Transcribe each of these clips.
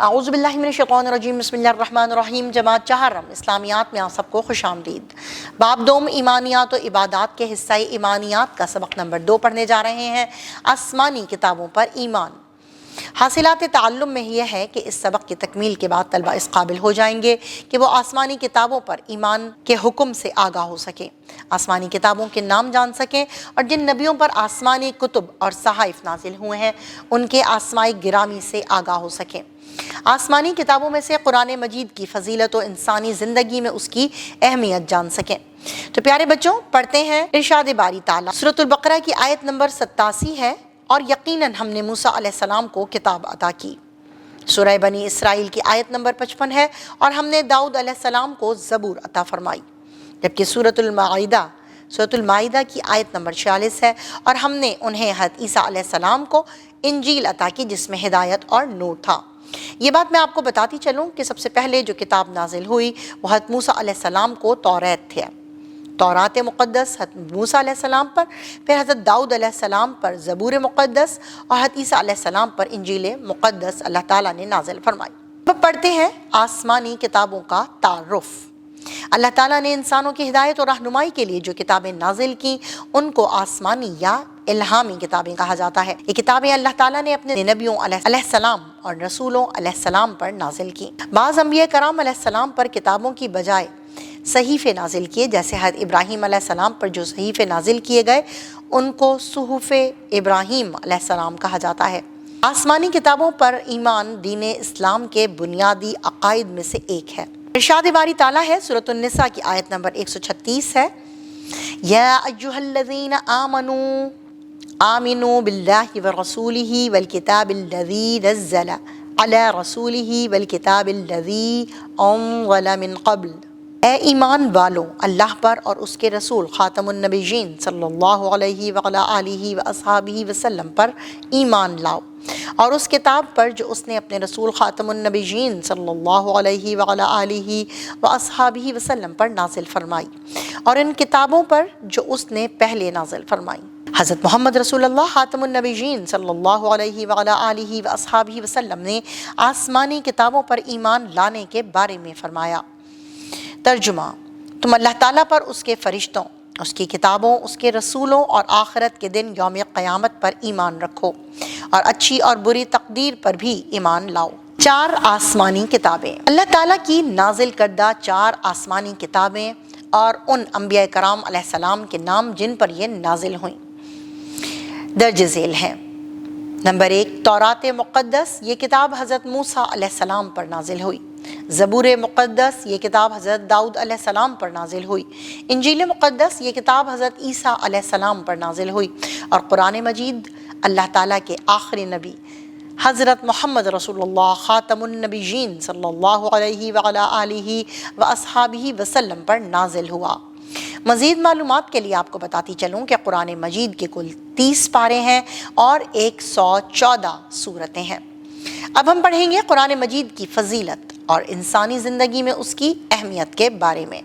اعوذ باللہ من الشیطان الرجیم بسم اللہ الرحمن الرحیم جماعت چہارم اسلامیات میں آپ سب کو خوش آمدید۔ باب دوم ایمانیات و عبادات کے حصہ ایمانیات کا سبق نمبر 2 پڑھنے جا رہے ہیں، آسمانی کتابوں پر ایمان۔ حاصلات تعلم میں یہ ہے کہ اس سبق کی تکمیل کے بعد طلبہ اس قابل ہو جائیں گے کہ وہ آسمانی کتابوں پر ایمان کے حکم سے آگاہ ہو سکیں، آسمانی کتابوں کے نام جان سکیں اور جن نبیوں پر آسمانی کتب اور صحائف نازل ہوئے ہیں ان کے آسمائی گرامی سے آگاہ ہو سکیں۔ آسمانی کتابوں میں سے قرآن مجید کی فضیلت و انسانی زندگی میں اس کی اہمیت جان سکیں۔ تو پیارے بچوں پڑھتے ہیں ارشاد باری تعالیٰ۔ سورۃ البقرہ کی آیت نمبر 87 ہے، اور یقیناً ہم نے موسیٰ علیہ السلام کو کتاب عطا کی۔ سورہ بنی اسرائیل کی آیت نمبر 55 ہے، اور ہم نے داؤد علیہ السلام کو زبور عطا فرمائی۔ جبکہ سورۃ المائدہ کی آیت نمبر 46 ہے، اور ہم نے انہیں حضرت عیسیٰ علیہ السلام کو انجیل عطا کی جس میں ہدایت اور نور تھا۔ یہ بات میں آپ کو بتاتی چلوں کہ سب سے پہلے جو کتاب نازل ہوئی وہ حضرت موسیٰ علیہ السلام کو توریت تھے، تورات مقدس حضرت موسیٰ علیہ السلام پر، پھر حضرت داؤد علیہ السلام پر زبور مقدس، اور حضرت عیسیٰ علیہ السلام پر انجیل مقدس اللہ تعالیٰ نے نازل فرمائی۔ اب پڑھتے ہیں آسمانی کتابوں کا تعارف۔ اللہ تعالیٰ نے انسانوں کی ہدایت اور رہنمائی کے لیے جو کتابیں نازل کی ان کو آسمانی یا الہامی کتابیں کہا جاتا ہے۔ یہ کتابیں اللہ تعالیٰ نے اپنے نبیوں علیہ السلام اور رسولوں علیہ السلام پر نازل کی۔ بعض انبیاء کرام علیہ السلام پر کتابوں کی بجائے صحیفے نازل کیے، جیسے حضرت ابراہیم علیہ السلام پر جو صحیفے نازل کیے گئے ان کو صحف ابراہیم علیہ السلام کہا جاتا ہے۔ آسمانی کتابوں پر ایمان دین اسلام کے بنیادی عقائد میں سے ایک ہے۔ ارشاد باری تعالیٰ ہے، سورۃ النساء کی آیت نمبر 136 ہے، یا ایھا الذین آمنوا آمنوا باللہ ورسولہ والکتاب الذی نزل علی رسولہ والکتاب الذی انزل من قبل۔ اے ایمان والو، اللہ پر اور اس کے رسول خاتم النبیین صلی اللہ علیہ وعلی آلہ واصحابہ وسلم پر ایمان لاؤ، اور اس کتاب پر جو اس نے اپنے رسول خاتم النبیین صلی اللہ علیہ وعلی آلہ واصحابہ وسلم پر نازل فرمائی، اور ان کتابوں پر جو اس نے پہلے نازل فرمائی۔ حضرت محمد رسول اللہ خاتم النبیین صلی اللہ علیہ وعلی آلہ واصحابہ وسلم نے آسمانی کتابوں پر ایمان لانے کے بارے میں فرمایا۔ ترجمہ: تم اللہ تعالیٰ پر، اس کے فرشتوں، اس کی کتابوں، اس کے رسولوں اور آخرت کے دن یوم قیامت پر ایمان رکھو، اور اچھی اور بری تقدیر پر بھی ایمان لاؤ۔ 4 آسمانی کتابیں۔ اللہ تعالیٰ کی نازل کردہ 4 آسمانی کتابیں اور ان انبیاء کرام علیہ السلام کے نام جن پر یہ نازل ہوئیں درج ذیل ہیں۔ نمبر 1، تورات مقدس، یہ کتاب حضرت موسیٰ علیہ السلام پر نازل ہوئی۔ زبور مقدس، یہ کتاب حضرت داؤد علیہ السلام پر نازل ہوئی۔ انجیل مقدس، یہ کتاب حضرت عیسیٰ علیہ السلام پر نازل ہوئی۔ اور قرآن مجید اللہ تعالیٰ کے آخری نبی حضرت محمد رسول اللہ خاتم النبیین صلی اللہ علیہ وعلی آلہ واصحابہ وسلم پر نازل ہوا۔ مزید معلومات کے لیے آپ کو بتاتی چلوں کہ قرآن مجید کے کل 30 پارے ہیں اور 114 سورتیں ہیں۔ اب ہم پڑھیں گے قرآن مجید کی فضیلت اور انسانی زندگی میں اس کی اہمیت کے بارے میں۔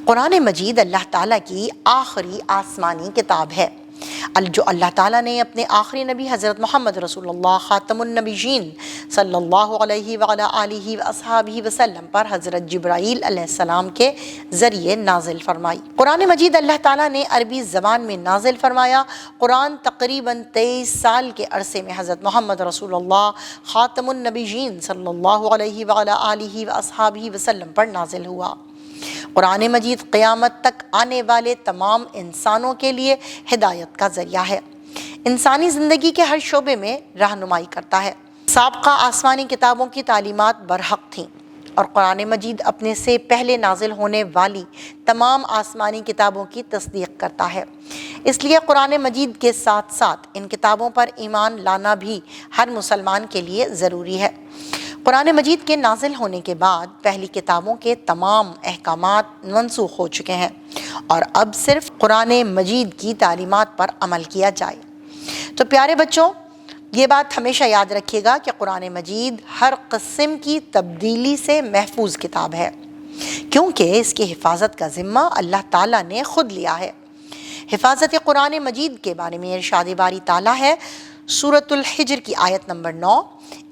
قرآن مجید اللہ تعالیٰ کی آخری آسمانی کتاب ہے جو اللہ تعالیٰ نے اپنے آخری نبی حضرت محمد رسول اللہ خاتم النبیین صلی اللہ علیہ وعلی آلہ واصحابہ وسلم پر حضرت جبرائیل علیہ السلام کے ذریعے نازل فرمائی۔ قرآن مجید اللہ تعالیٰ نے عربی زبان میں نازل فرمایا۔ قرآن تقریباً 23 سال کے عرصے میں حضرت محمد رسول اللہ خاتم النبیین صلی اللہ علیہ وعلی آلہ واصحابہ وسلم پر نازل ہوا۔ قرآن مجید قیامت تک آنے والے تمام انسانوں کے لیے ہدایت کا ذریعہ ہے، انسانی زندگی کے ہر شعبے میں رہنمائی کرتا ہے۔ سابقہ آسمانی کتابوں کی تعلیمات برحق تھیں، اور قرآن مجید اپنے سے پہلے نازل ہونے والی تمام آسمانی کتابوں کی تصدیق کرتا ہے۔ اس لیے قرآن مجید کے ساتھ ساتھ ان کتابوں پر ایمان لانا بھی ہر مسلمان کے لیے ضروری ہے۔ قرآن مجید کے نازل ہونے کے بعد پہلی کتابوں کے تمام احکامات منسوخ ہو چکے ہیں، اور اب صرف قرآن مجید کی تعلیمات پر عمل کیا جائے۔ تو پیارے بچوں، یہ بات ہمیشہ یاد رکھیے گا کہ قرآن مجید ہر قسم کی تبدیلی سے محفوظ کتاب ہے، کیونکہ اس کی حفاظت کا ذمہ اللہ تعالیٰ نے خود لیا ہے۔ حفاظت قرآن مجید کے بارے میں ارشاد باری تعالیٰ ہے، سورۃ الحجر کی آیت نمبر 9،